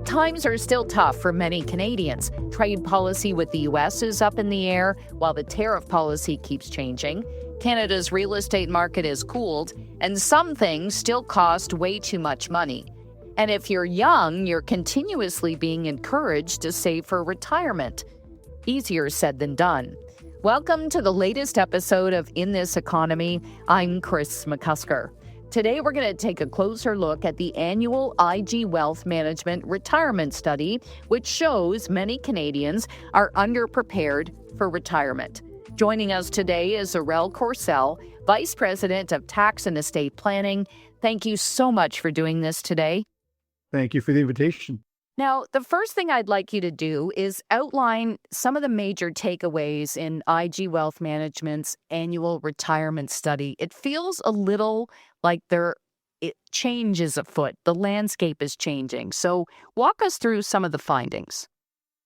Times are still tough for many Canadians. Trade policy with the U.S. is up in the air, while the tariff policy keeps changing. Canada's real estate market is cooled, and some things still cost way too much money. And if you're young, you're continuously being encouraged to save for retirement. Easier said than done. Welcome to the latest episode of In This Economy. I'm Kris McCusker. Today, we're going to take a closer look at the annual IG Wealth Management Retirement Study, which shows many Canadians are underprepared for retirement. Joining us today is Aurèle Courcelles, Vice President of Tax and Estate Planning. Thank you so much for doing this today. Thank you for the invitation. Now, the first thing I'd like you to do is outline some of the major takeaways in IG Wealth Management's annual retirement study. It feels a little like change is afoot. The landscape is changing. So walk us through some of the findings.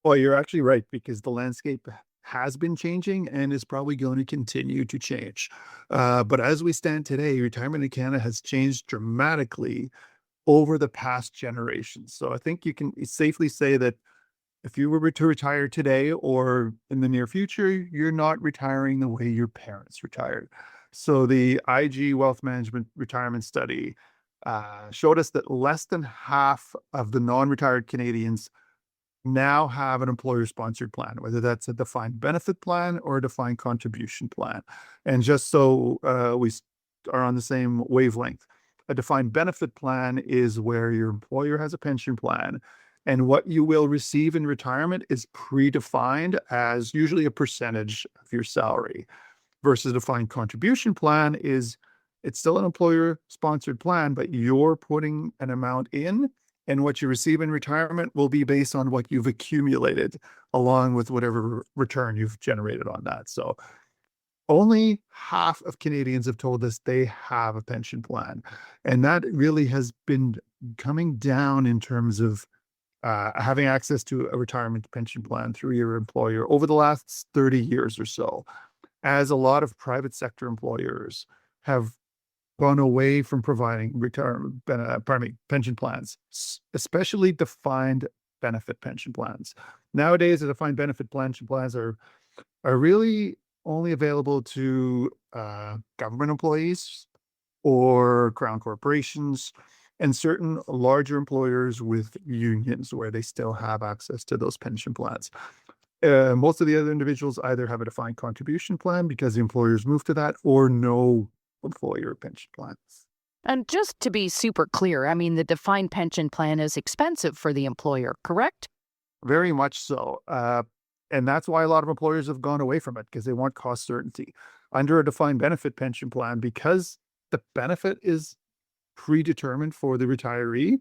Well, you're actually right, because the landscape has been changing and is probably going to continue to change. But as we stand today, retirement in Canada has changed dramatically over the past generations. So I think you can safely say that if you were to retire today or in the near future, you're not retiring the way your parents retired. So the IG Wealth Management Retirement Study showed us that less than half of the non-retired Canadians now have an employer-sponsored plan, whether that's a defined benefit plan or a defined contribution plan. And just so we are on the same wavelength, a defined benefit plan is where your employer has a pension plan, and what you will receive in retirement is predefined as usually a percentage of your salary. Versus a defined contribution plan is, it's still an employer-sponsored plan, but you're putting an amount in, and what you receive in retirement will be based on what you've accumulated, along with whatever return you've generated on that. So only half of Canadians have told us they have a pension plan. And that really has been coming down in terms of having access to a retirement pension plan through your employer over the last 30 years or so, as a lot of private sector employers have gone away from providing pension plans, especially defined benefit pension plans. Nowadays, the defined benefit pension plans are really only available to government employees or crown corporations and certain larger employers with unions where they still have access to those pension plans. Most of the other individuals either have a defined contribution plan because the employers moved to that, or no employer pension plans. And just to be super clear, I mean, the defined pension plan is expensive for the employer, correct? Very much so. And that's why a lot of employers have gone away from it, because they want cost certainty. Under a defined benefit pension plan, because the benefit is predetermined for the retiree,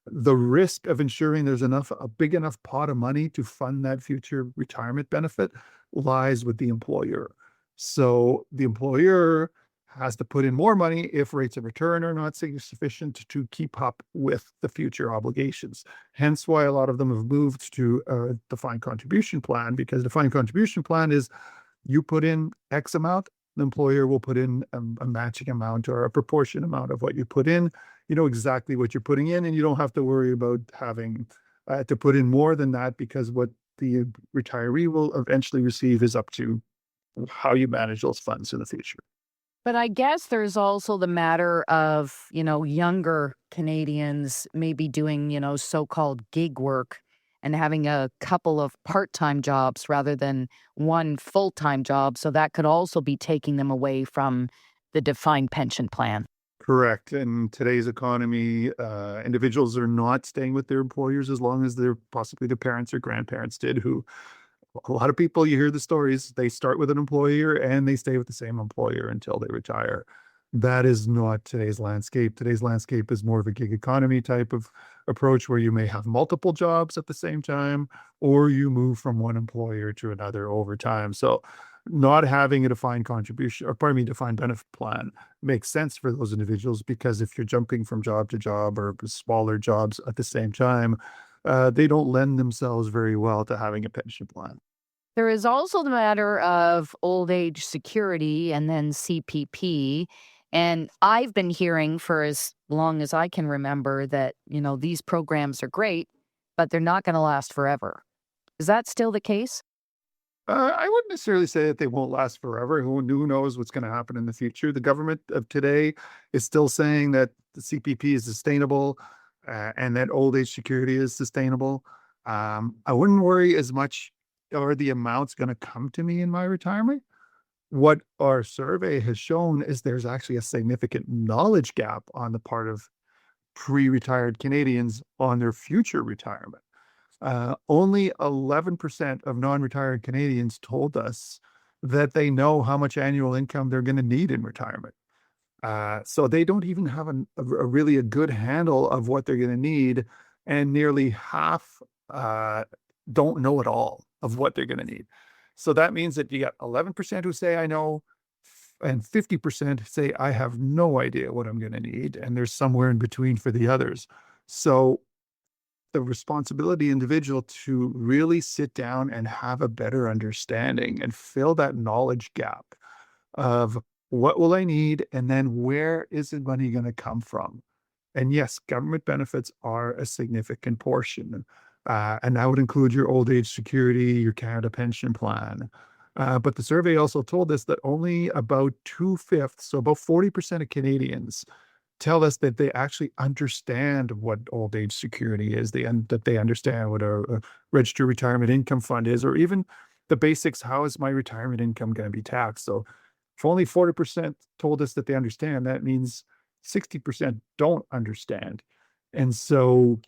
the risk of ensuring there's a big enough pot of money to fund that future retirement benefit lies with the employer. So the employer has to put in more money if rates of return are not sufficient to keep up with the future obligations. Hence why a lot of them have moved to a defined contribution plan, because defined contribution plan is you put in X amount, the employer will put in a matching amount or a proportion amount of what you put in. You know exactly what you're putting in, and you don't have to worry about having to put in more than that, because what the retiree will eventually receive is up to how you manage those funds in the future. But I guess there's also the matter of, younger Canadians maybe doing, so-called gig work and having a couple of part-time jobs rather than one full-time job. So that could also be taking them away from the defined pension plan. Correct. In today's economy, individuals are not staying with their employers as long as possibly their parents or grandparents did, who a lot of people, you hear the stories, they start with an employer and they stay with the same employer until they retire. That is not today's landscape. Today's landscape is more of a gig economy type of approach, where you may have multiple jobs at the same time, or you move from one employer to another over time. So not having a defined defined benefit plan makes sense for those individuals, because if you're jumping from job to job or smaller jobs at the same time, they don't lend themselves very well to having a pension plan. There is also the matter of old age security and then CPP. And I've been hearing for as long as I can remember that, these programs are great, but they're not going to last forever. Is that still the case? I wouldn't necessarily say that they won't last forever. Who knows what's going to happen in the future? The government of today is still saying that the CPP is sustainable, and that old age security is sustainable. I wouldn't worry as much, are the amounts going to come to me in my retirement? What our survey has shown is there's actually a significant knowledge gap on the part of pre-retired Canadians on their future retirement. Only 11% of non-retired Canadians told us that they know how much annual income they're going to need in retirement. So they don't even have really a good handle of what they're going to need, and nearly half don't know at all of what they're going to need. So that means that you got 11% who say I know, and 50% say I have no idea what I'm going to need, and there's somewhere in between for the others. So the responsibility individual to really sit down and have a better understanding and fill that knowledge gap of what will I need, and then where is the money going to come from? And yes, government benefits are a significant portion. And that would include your old age security, your Canada pension plan. But the survey also told us that only about 2/5, so about 40% of Canadians tell us that they actually understand what old age security is. That they understand what a registered retirement income fund is, or even the basics. How is my retirement income going to be taxed? So if only 40% told us that they understand, that means 60% don't understand. And so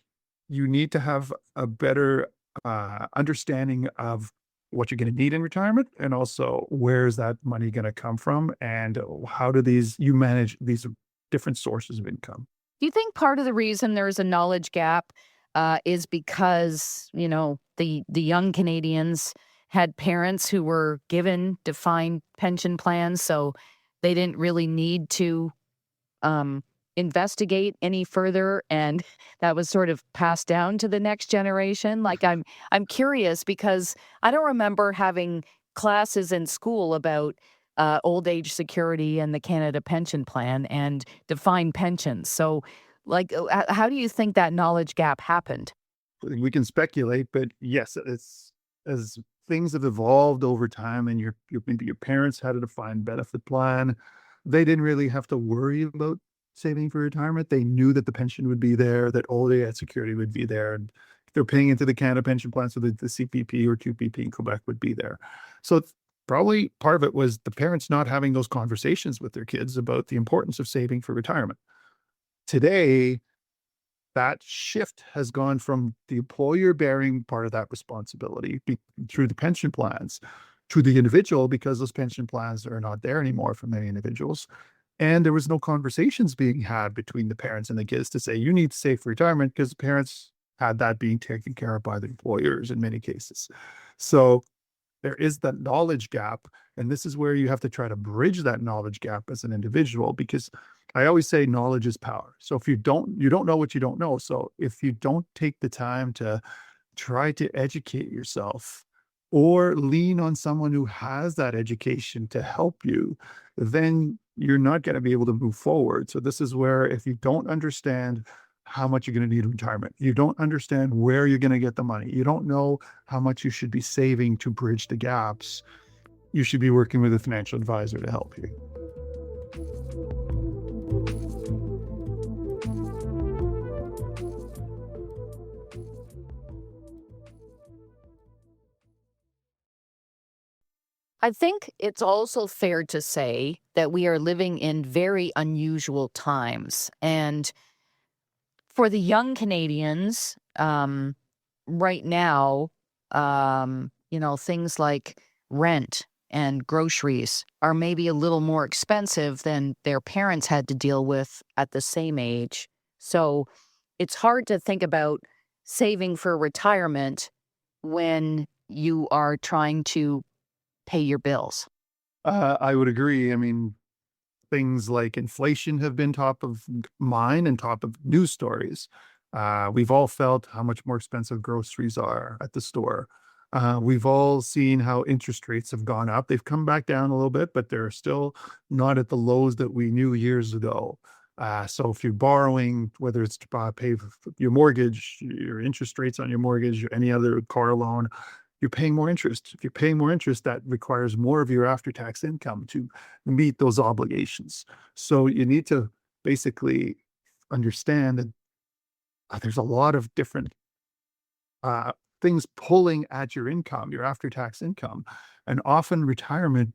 you need to have a better understanding of what you're going to need in retirement, and also where's that money going to come from, and how do you manage these different sources of income. Do you think part of the reason there's a knowledge gap is because, the young Canadians had parents who were given defined pension plans, so they didn't really need to um, investigate any further, and that was sort of passed down to the next generation? Like, I'm curious because I don't remember having classes in school about old age security and the Canada pension plan and defined pensions. So, like, how do you think that knowledge gap happened? We can speculate, but yes, it's as things have evolved over time, and maybe your parents had a defined benefit plan. They didn't really have to worry about saving for retirement. They knew that the pension would be there, that old age security would be there, and they're paying into the Canada pension plan, so that the CPP or QPP in Quebec would be there. So it's probably part of it was the parents not having those conversations with their kids about the importance of saving for retirement. Today, that shift has gone from the employer bearing part of that responsibility through the pension plans to the individual, because those pension plans are not there anymore for many individuals. And there was no conversations being had between the parents and the kids to say, you need to save for retirement, because the parents had that being taken care of by the employers in many cases. So there is that knowledge gap. And this is where you have to try to bridge that knowledge gap as an individual, because I always say knowledge is power. So if you don't know what you don't know. So if you don't take the time to try to educate yourself, or lean on someone who has that education to help you, then you're not going to be able to move forward. So this is where, if you don't understand how much you're going to need in retirement, you don't understand where you're going to get the money, you don't know how much you should be saving to bridge the gaps, you should be working with a financial advisor to help you. I think it's also fair to say that we are living in very unusual times. And for the young Canadians, right now, things like rent and groceries are maybe a little more expensive than their parents had to deal with at the same age. So it's hard to think about saving for retirement when you are trying to pay your bills. I would agree. I mean, things like inflation have been top of mind and top of news stories. We've all felt how much more expensive groceries are at the store. We've all seen how interest rates have gone up. They've come back down a little bit, but they're still not at the lows that we knew years ago. So if you're borrowing, whether it's to pay for your mortgage, your interest rates on your mortgage, or any other car loan, you're paying more interest. If you're paying more interest, that requires more of your after-tax income to meet those obligations. So you need to basically understand that there's a lot of different uh, things pulling at your income, your after-tax income, and often retirement,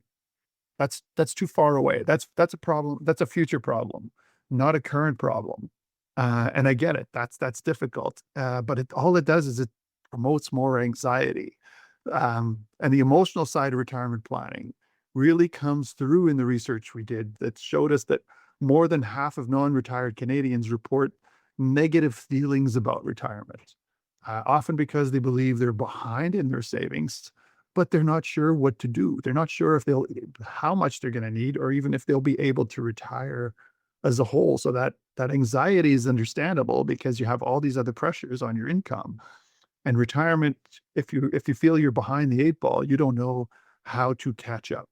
that's too far away. That's a problem. That's a future problem, not a current problem. And I get it. That's difficult. But all it does is it promotes more anxiety. And the emotional side of retirement planning really comes through in the research we did that showed us that more than half of non-retired Canadians report negative feelings about retirement, often because they believe they're behind in their savings, but they're not sure what to do. They're not sure if they'll how much they're going to need, or even if they'll be able to retire as a whole. So that anxiety is understandable because you have all these other pressures on your income. And retirement, if you feel you're behind the eight ball, you don't know how to catch up.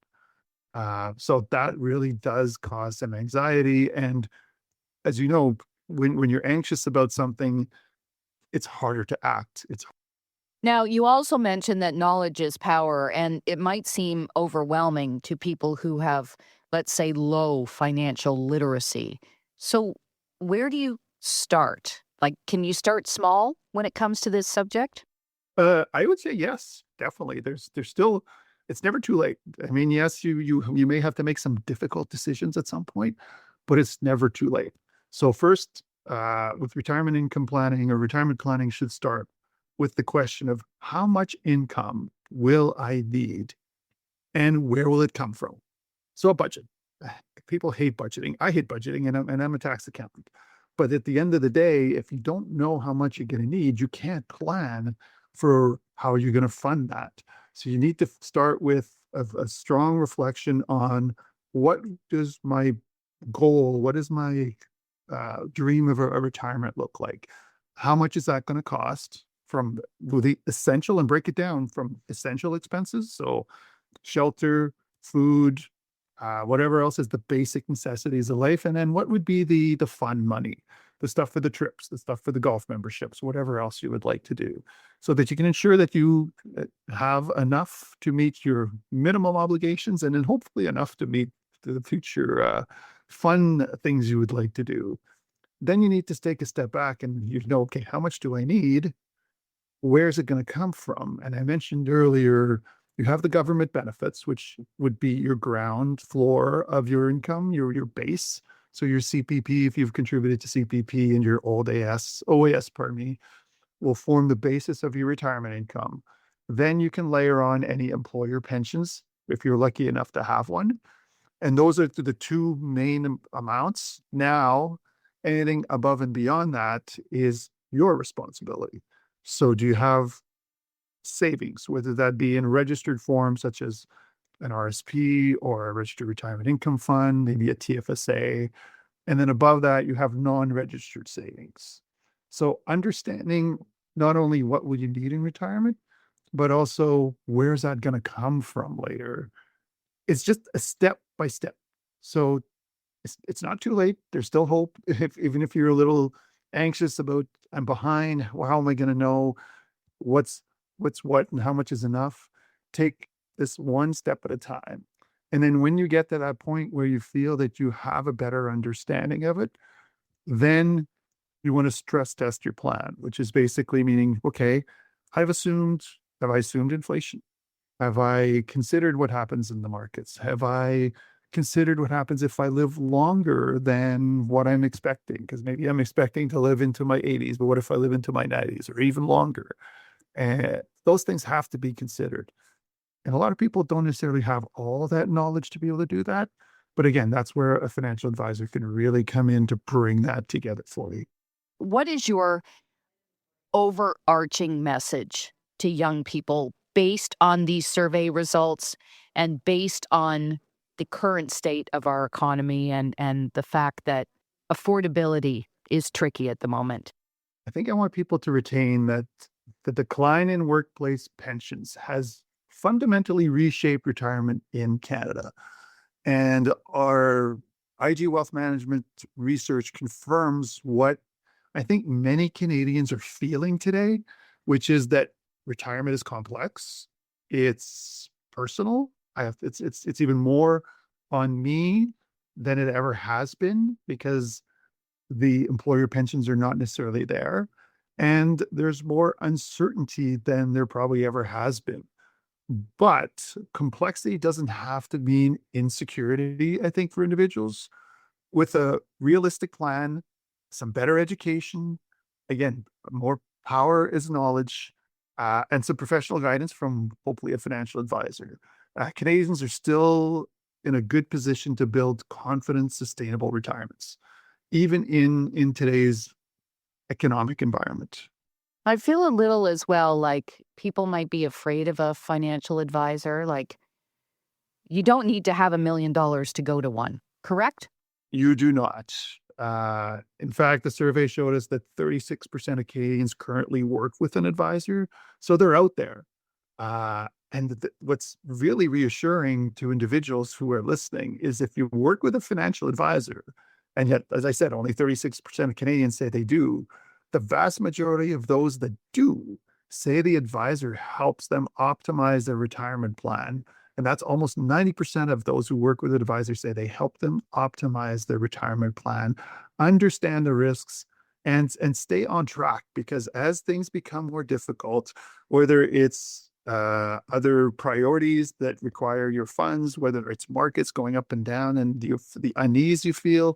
So that really does cause some anxiety. And as you know, when you're anxious about something, it's harder to act. It's Now, you also mentioned that knowledge is power, and it might seem overwhelming to people who have, let's say, low financial literacy. So, where do you start? Like, can you start small when it comes to this subject? I would say yes, definitely. There's still it's never too late. I mean, yes, you may have to make some difficult decisions at some point, but it's never too late. So first, with retirement income planning or retirement planning should start with the question of how much income will I need and where will it come from? So a budget. People hate budgeting. I hate budgeting, and I'm a tax accountant. But at the end of the day, if you don't know how much you're going to need, you can't plan for how you're going to fund that. So you need to start with a strong reflection on what does my goal, what is my dream of a retirement look like? How much is that going to cost from the essential, and break it down from essential expenses? So shelter, food, whatever else is the basic necessities of life, and then what would be the fun money, the stuff for the trips, the stuff for the golf memberships, whatever else you would like to do, so that you can ensure that you have enough to meet your minimum obligations, and then hopefully enough to meet the future fun things you would like to do. Then you need to take a step back and you know, okay, how much do I need? Where's it going to come from? And I mentioned earlier, you have the government benefits, which would be your ground floor of your income, your base. So your CPP, if you've contributed to CPP, and your old OAS, pardon me, will form the basis of your retirement income. Then you can layer on any employer pensions if you're lucky enough to have one. And those are the two main amounts. Now, anything above and beyond that is your responsibility. So do you have savings, whether that be in registered form, such as an RSP or a registered retirement income fund, maybe a TFSA. And then above that, you have non-registered savings. So understanding not only what will you need in retirement, but also where's that going to come from later. It's just a step by step. So it's not too late. There's still hope. Even if you're a little anxious about, I'm behind, well, how am I going to know what's what and how much is enough? Take this one step at a time. And then when you get to that point where you feel that you have a better understanding of it, then you want to stress test your plan, which is basically meaning, okay, have I assumed inflation? Have I considered what happens in the markets? Have I considered what happens if I live longer than what I'm expecting? Because maybe I'm expecting to live into my 80s, but what if I live into my 90s or even longer? And those things have to be considered. And a lot of people don't necessarily have all that knowledge to be able to do that. But again, that's where a financial advisor can really come in to bring that together for you. What is your overarching message to young people based on these survey results and based on the current state of our economy and the fact that affordability is tricky at the moment? I think I want people to retain that the decline in workplace pensions has fundamentally reshaped retirement in Canada. And our IG Wealth Management research confirms what I think many Canadians are feeling today, which is that retirement is complex. It's personal. It's even more on me than it ever has been because the employer pensions are not necessarily there. And there's more uncertainty than there probably ever has been. But complexity doesn't have to mean insecurity, I think, for individuals. With a realistic plan, some better education, again, more power is knowledge, and some professional guidance from hopefully a financial advisor. Canadians are still in a good position to build confident, sustainable retirements, even in today's economic environment. I feel a little as well like people might be afraid of a financial advisor. Like, you don't need to have $1 million to go to one, correct? You do not. In fact, the survey showed us that 36% of Canadians currently work with an advisor, so they're out there. What's really reassuring to individuals who are listening is if you work with a financial advisor, and yet, as I said, only 36% of Canadians say they do, the vast majority of those that do say the advisor helps them optimize their retirement plan. And that's almost 90% of those who work with an advisor say they help them optimize their retirement plan, understand the risks, and stay on track. Because as things become more difficult, whether it's other priorities that require your funds, whether it's markets going up and down and the unease you feel,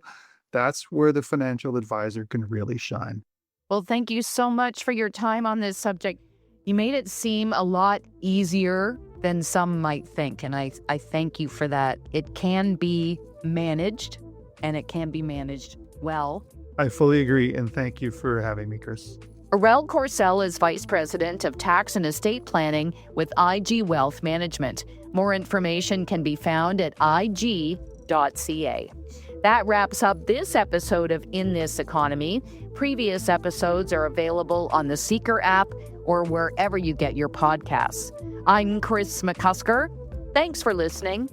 that's where the financial advisor can really shine. Well, thank you so much for your time on this subject. You made it seem a lot easier than some might think, and I thank you for that. It can be managed, and it can be managed well. I fully agree, and thank you for having me, Kris. Aurèle Courcelles is Vice President of Tax and Estate Planning with IG Wealth Management. More information can be found at ig.ca. That wraps up this episode of In This Economy. Previous episodes are available on the Seeker app or wherever you get your podcasts. I'm Kris McCusker. Thanks for listening.